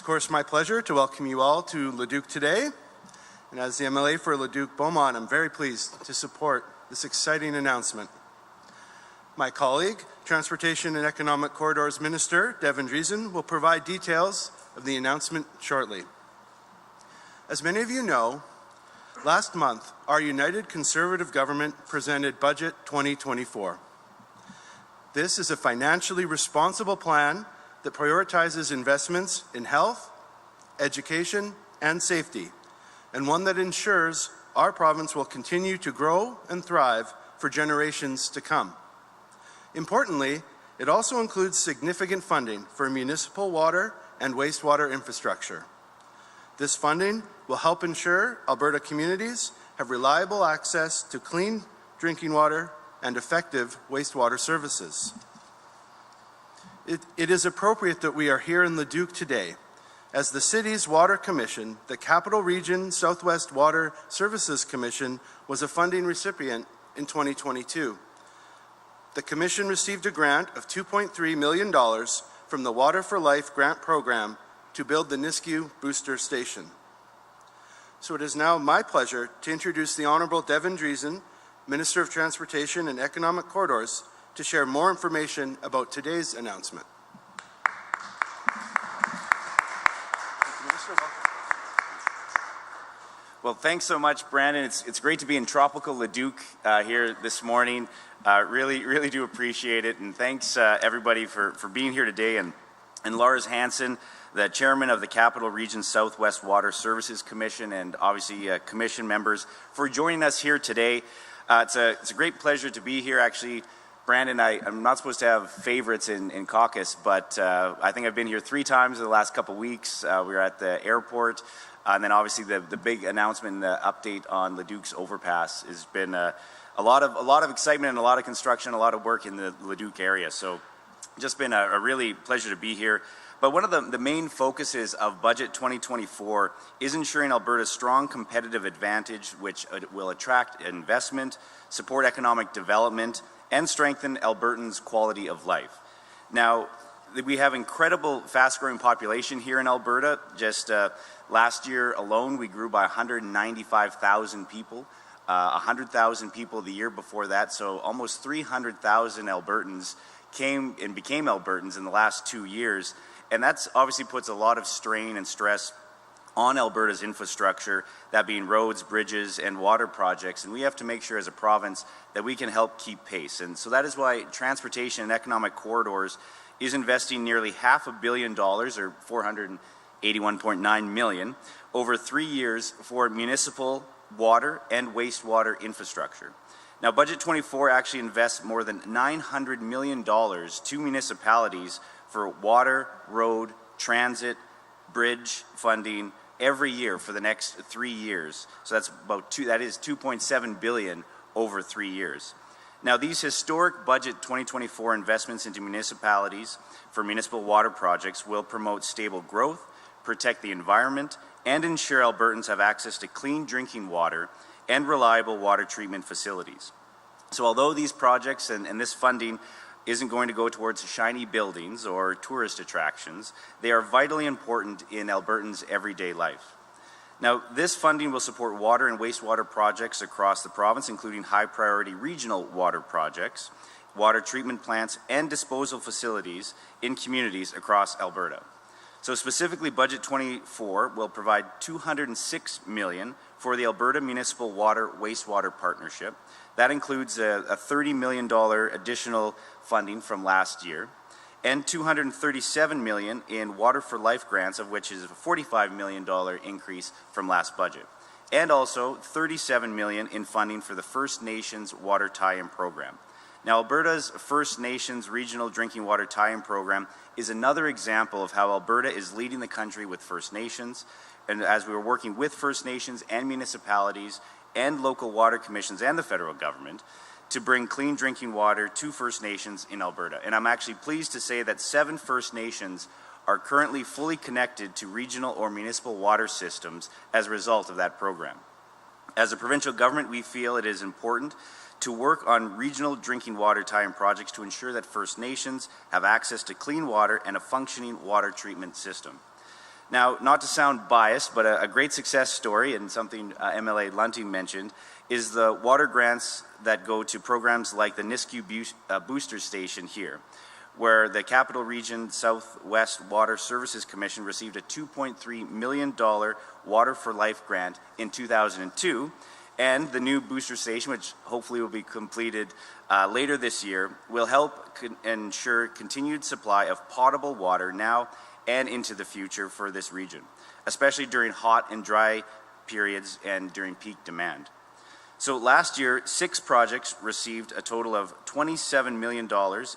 course, my pleasure to welcome you all to Leduc today. And as the MLA for Leduc-Beaumont, I'm very pleased to support this exciting announcement. My colleague, Transportation and Economic Corridors Minister, Devin Dreeshen, will provide details of the announcement shortly. As many of you know, last month, our United Conservative government presented Budget 2024. This is a financially responsible plan that prioritizes investments in health, education, and safety, and one that ensures our province will continue to grow and thrive for generations to come. Importantly, it also includes significant funding for municipal water and wastewater infrastructure. This funding will help ensure Alberta communities have reliable access to clean drinking water and effective wastewater services. It is appropriate that we are here in Leduc today, as the city's Water Commission, the Capital Region Southwest Water Services Commission, was a funding recipient in 2022. The Commission received a grant of $2.3 million from the Water for Life grant program to build the Nisku Booster Station. So it is now my pleasure to introduce the Honourable Devin Dreeshen, Minister of Transportation and Economic Corridors, to share more information about today's announcement. Well, thanks so much, Brandon. It's great to be in tropical Leduc here this morning. Really do appreciate it, and thanks everybody for being here today. And Lars Hansen, the chairman of the Capital Region Southwest Water Services Commission, and obviously commission members for joining us here today. It's a great pleasure to be here. Actually, Brandon, I'm not supposed to have favorites in caucus, but I think I've been here 3 times in the last couple weeks. We were at the airport, and then obviously the big announcement and the update on Leduc's overpass has been a lot of excitement and a lot of construction, a lot of work in the Leduc area. So just been a really pleasure to be here. But one of the main focuses of Budget 2024 is ensuring Alberta's strong competitive advantage, which will attract investment, support economic development, and strengthen Albertans' quality of life. Now, we have incredible fast-growing population here in Alberta. Just last year alone, we grew by 195,000 people, 100,000 people the year before that, so almost 300,000 Albertans came and became Albertans in the last 2 years. And that's obviously puts a lot of strain and stress on Alberta's infrastructure, that being roads, bridges, and water projects. And we have to make sure as a province that we can help keep pace. And so that is why Transportation and Economic Corridors is investing nearly $500 million, or $481.9 million, over 3 years for municipal water and wastewater infrastructure. Now, Budget 24 actually invests more than $900 million to municipalities for water, road, transit, bridge funding every year for the next 3 years. So that's that is $2.7 billion over 3 years. Now, these historic Budget 2024 investments into municipalities for municipal water projects will promote stable growth, protect the environment, and ensure Albertans have access to clean drinking water and reliable water treatment facilities. So although these projects and this funding isn't going to go towards shiny buildings or tourist attractions, they are vitally important in Albertans' everyday life. Now, this funding will support water and wastewater projects across the province, including high-priority regional water projects, water treatment plants, and disposal facilities in communities across Alberta. So specifically, Budget 24 will provide $206 million for the Alberta Municipal Water Wastewater Partnership. That includes a $30 million additional funding from last year, and $237 million in Water for Life grants, of which is a $45 million increase from last budget, and also $37 million in funding for the First Nations Water Tie-In Program. Now, Alberta's First Nations Regional Drinking Water Tie-In Program is another example of how Alberta is leading the country with First Nations, and as we were working with First Nations and municipalities and local water commissions and the federal government to bring clean drinking water to First Nations in Alberta. And I'm actually pleased to say that 7 First Nations are currently fully connected to regional or municipal water systems as a result of that program. As a provincial government, we feel it is important to work on regional drinking water tie-in projects to ensure that First Nations have access to clean water and a functioning water treatment system. Now, not to sound biased, but a great success story, and something MLA Lunting mentioned, is the water grants that go to programs like the Nisku Booster Station here, where the Capital Region Southwest Water Services Commission received a $2.3 million Water for Life grant in 2002, and the new booster station, which hopefully will be completed later this year, will help ensure continued supply of potable water now and into the future for this region, especially during hot and dry periods and during peak demand. So last year, 6 projects received a total of $27 million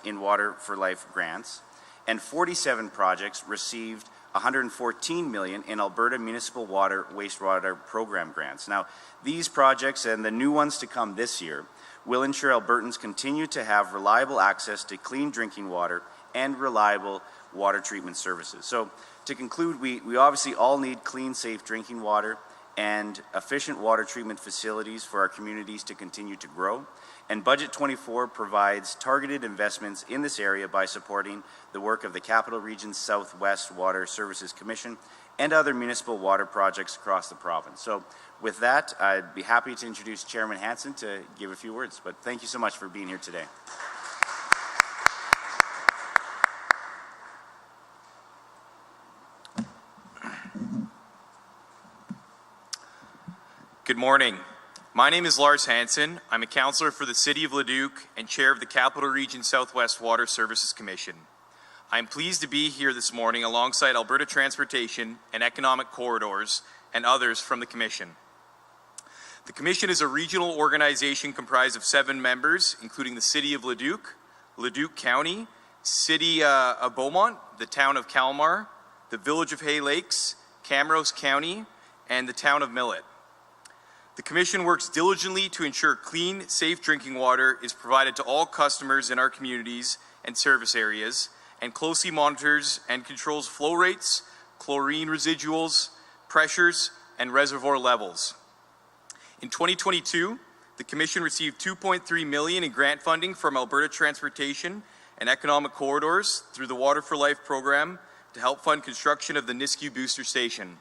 in Water for Life grants, and 47 projects received $114 million in Alberta Municipal Water Wastewater Program grants. Now, these projects and the new ones to come this year will ensure Albertans continue to have reliable access to clean drinking water and reliable water treatment services. So to conclude, we obviously all need clean, safe drinking water and efficient water treatment facilities for our communities to continue to grow. And Budget 24 provides targeted investments in this area by supporting the work of the Capital Region Southwest Water Services Commission and other municipal water projects across the province. So with that, I'd be happy to introduce Chairman Hansen to give a few words, but thank you so much for being here today. Good morning. My name is Lars Hansen. I'm a councillor for the City of Leduc and chair of the Capital Region Southwest Water Services Commission. I'm pleased to be here this morning alongside Alberta Transportation and Economic Corridors and others from the Commission. The Commission is a regional organization comprised of 7 members, including the City of Leduc, Leduc County, City of Beaumont, the Town of Kalmar, the Village of Hay Lakes, Camrose County, and the Town of Millet. The Commission works diligently to ensure clean, safe drinking water is provided to all customers in our communities and service areas, and closely monitors and controls flow rates, chlorine residuals, pressures, and reservoir levels. In 2022, the Commission received $2.3 million in grant funding from Alberta Transportation and Economic Corridors through the Water for Life program to help fund construction of the Nisku Booster Station.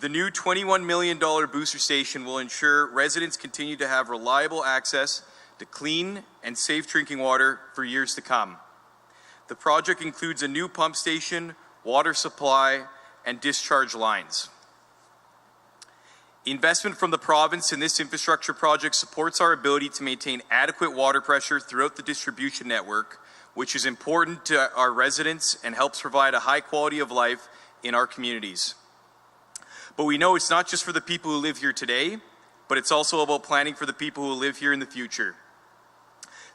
The new $21 million booster station will ensure residents continue to have reliable access to clean and safe drinking water for years to come. The project includes a new pump station, water supply, and discharge lines. Investment from the province in this infrastructure project supports our ability to maintain adequate water pressure throughout the distribution network, which is important to our residents and helps provide a high quality of life in our communities. But we know it's not just for the people who live here today, but it's also about planning for the people who live here in the future.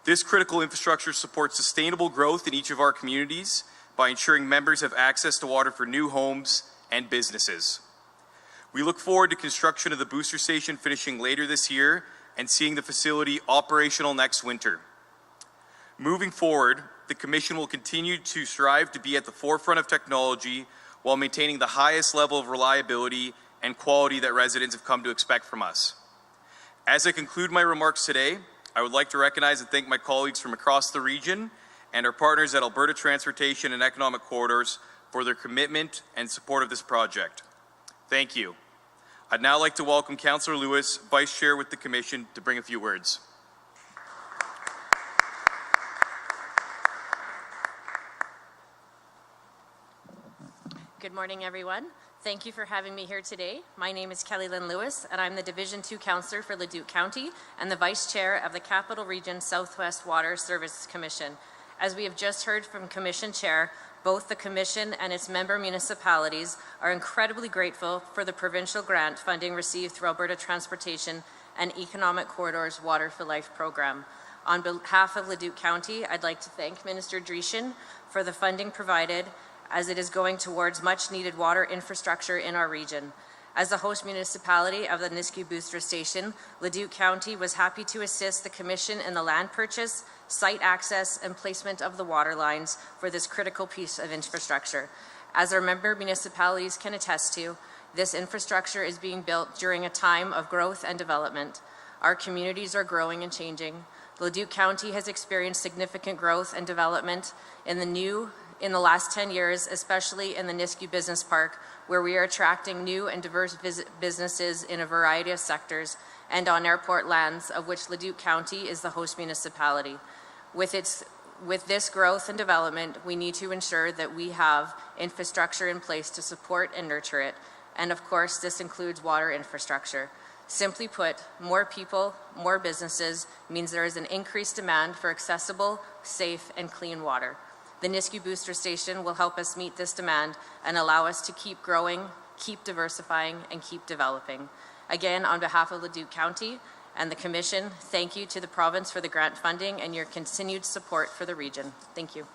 This critical infrastructure supports sustainable growth in each of our communities by ensuring members have access to water for new homes and businesses. We look forward to construction of the booster station finishing later this year and seeing the facility operational next winter. Moving forward, the Commission will continue to strive to be at the forefront of technology while maintaining the highest level of reliability and quality that residents have come to expect from us. As I conclude my remarks today, I would like to recognize and thank my colleagues from across the region and our partners at Alberta Transportation and Economic Corridors for their commitment and support of this project. Thank you. I'd now like to welcome Councillor Lewis, Vice Chair with the Commission, to bring a few words. Good morning, everyone. Thank you for having me here today. My name is Kelly Lynn Lewis, and I'm the Division 2 Councillor for Leduc County and the Vice Chair of the Capital Region Southwest Water Services Commission. As we have just heard from Commission Chair, both the Commission and its member municipalities are incredibly grateful for the provincial grant funding received through Alberta Transportation and Economic Corridors Water for Life program. On behalf of Leduc County, I'd like to thank Minister Dreeshen for the funding provided, as it is going towards much needed water infrastructure in our region. As the host municipality of the Nisku Booster Station, Leduc County was happy to assist the Commission in the land purchase, site access, and placement of the water lines for this critical piece of infrastructure. As our member municipalities can attest to, this infrastructure is being built during a time of growth and development. Our communities are growing and changing. Leduc County has experienced significant growth and development in the new in the last 10 years, especially in the Nisku Business Park, where we are attracting new and diverse businesses in a variety of sectors, and on airport lands, of which Leduc County is the host municipality. With this growth and development, we need to ensure that we have infrastructure in place to support and nurture it. And of course, this includes water infrastructure. Simply put, more people, more businesses means there is an increased demand for accessible, safe, and clean water. The Nisku Booster Station will help us meet this demand and allow us to keep growing, keep diversifying, and keep developing. Again, on behalf of Leduc County and the Commission, thank you to the province for the grant funding and your continued support for the region. Thank you.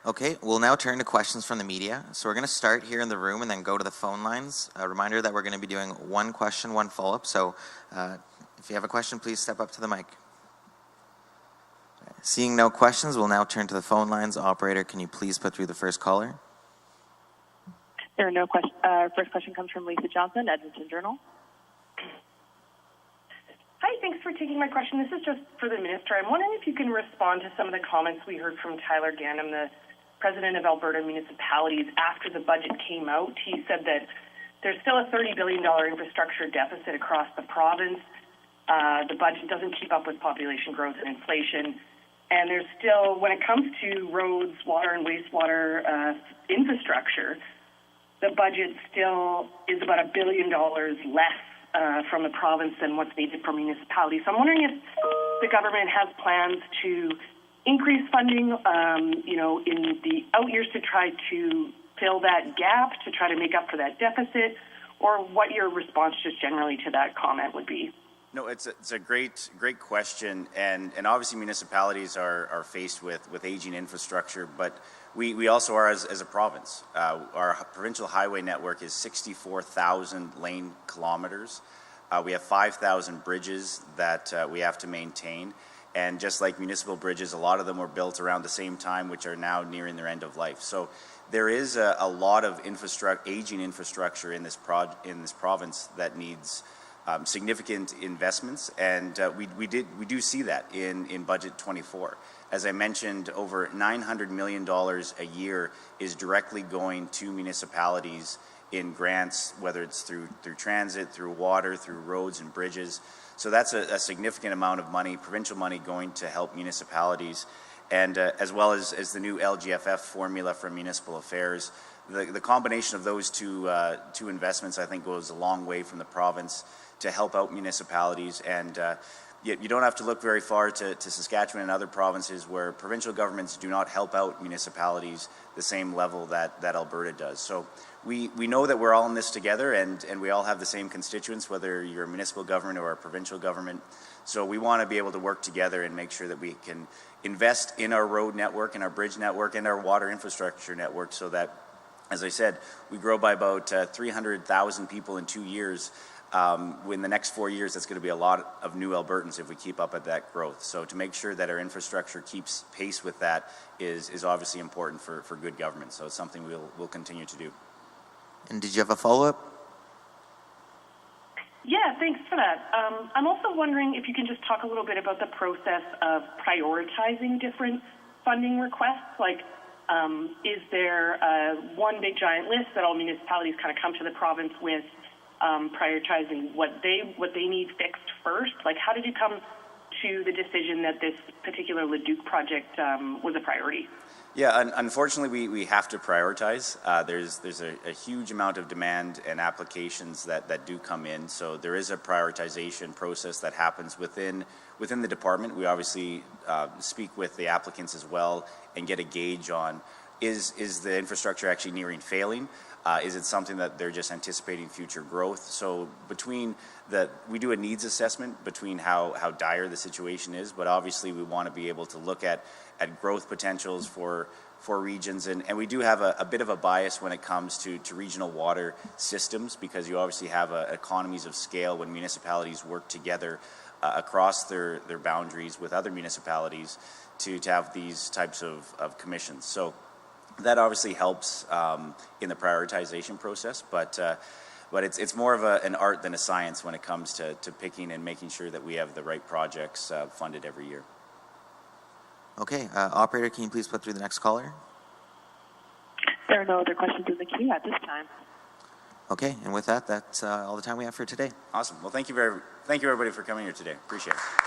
Okay, we'll now turn to questions from the media. So we're going to start here in the room and then go to the phone lines. A reminder that we're going to be doing one question, one follow-up. So if you have a question, please step up to the mic. Seeing no questions, we'll now turn to the phone lines. Operator, can you please put through the first caller? There are no questions. First question comes from Lisa Johnson, Edmonton Journal. Hi, thanks for taking my question. This is just for the minister. I'm wondering if you can respond to some of the comments we heard from Tyler Gandam, the president of Alberta Municipalities, after the budget came out. He said that there's still a $30 billion infrastructure deficit across the province. The budget doesn't keep up with population growth and inflation. And there's still, when it comes to roads, water and wastewater infrastructure, the budget still is about $1 billion less from the province than what's needed for municipalities. So I'm wondering if the government has plans to increase funding, in the out years to try to fill that gap, to try to make up for that deficit, or what your response just generally to that comment would be. No, it's a great question, and obviously municipalities are faced with aging infrastructure, but we also are as a province. Our provincial highway network is 64,000 lane kilometers. We have 5,000 bridges that we have to maintain, and just like municipal bridges, a lot of them were built around the same time, which are now nearing their end of life. So there is a lot of aging infrastructure in this province that needs significant investments, and we do see that in Budget 24. As I mentioned, over $900 million a year is directly going to municipalities in grants, whether it's through transit, through water, through roads and bridges. So that's a significant amount of money, provincial money, going to help municipalities, and as well as the new LGFF formula for municipal affairs. The combination of those two investments, I think, goes a long way from the province to help out municipalities. And you don't have to look very far to Saskatchewan and other provinces where provincial governments do not help out municipalities the same level that Alberta does. So we know that we're all in this together, and we all have the same constituents, whether you're a municipal government or a provincial government. So we want to be able to work together and make sure that we can invest in our road network and our bridge network and our water infrastructure network, so that, as I said, we grow by about 300,000 people in 2 years. In the next 4 years, that's going to be a lot of new Albertans if we keep up at that growth. So to make sure that our infrastructure keeps pace with that is obviously important for good government. So it's something we'll continue to do. And did you have a follow-up? Yeah, thanks for that. I'm also wondering if you can just talk a little bit about the process of prioritizing different funding requests. Like, is there one big giant list that all municipalities kind of come to the province with, prioritizing what they need fixed first? Like, how did you come to the decision that this particular Leduc project was a priority? Yeah, unfortunately, we have to prioritize. There's a huge amount of demand and applications that do come in, so there is a prioritization process that happens within the department. We obviously speak with the applicants as well and get a gauge on, is the infrastructure actually nearing failing? Is it something that they're just anticipating future growth? So we do a needs assessment between how dire the situation is, but obviously we want to be able to look at growth potentials for regions, and we do have a bit of a bias when it comes to regional water systems, because you obviously have economies of scale when municipalities work together across their boundaries with other municipalities to have these types of commissions. So that obviously helps in the prioritization process, but it's more of an art than a science when it comes to picking and making sure that we have the right projects funded every year. Okay, operator, can you please put through the next caller? There are no other questions in the queue at this time. Okay, and with that, that's all the time we have for today. Awesome. Well, thank you everybody for coming here today. Appreciate it.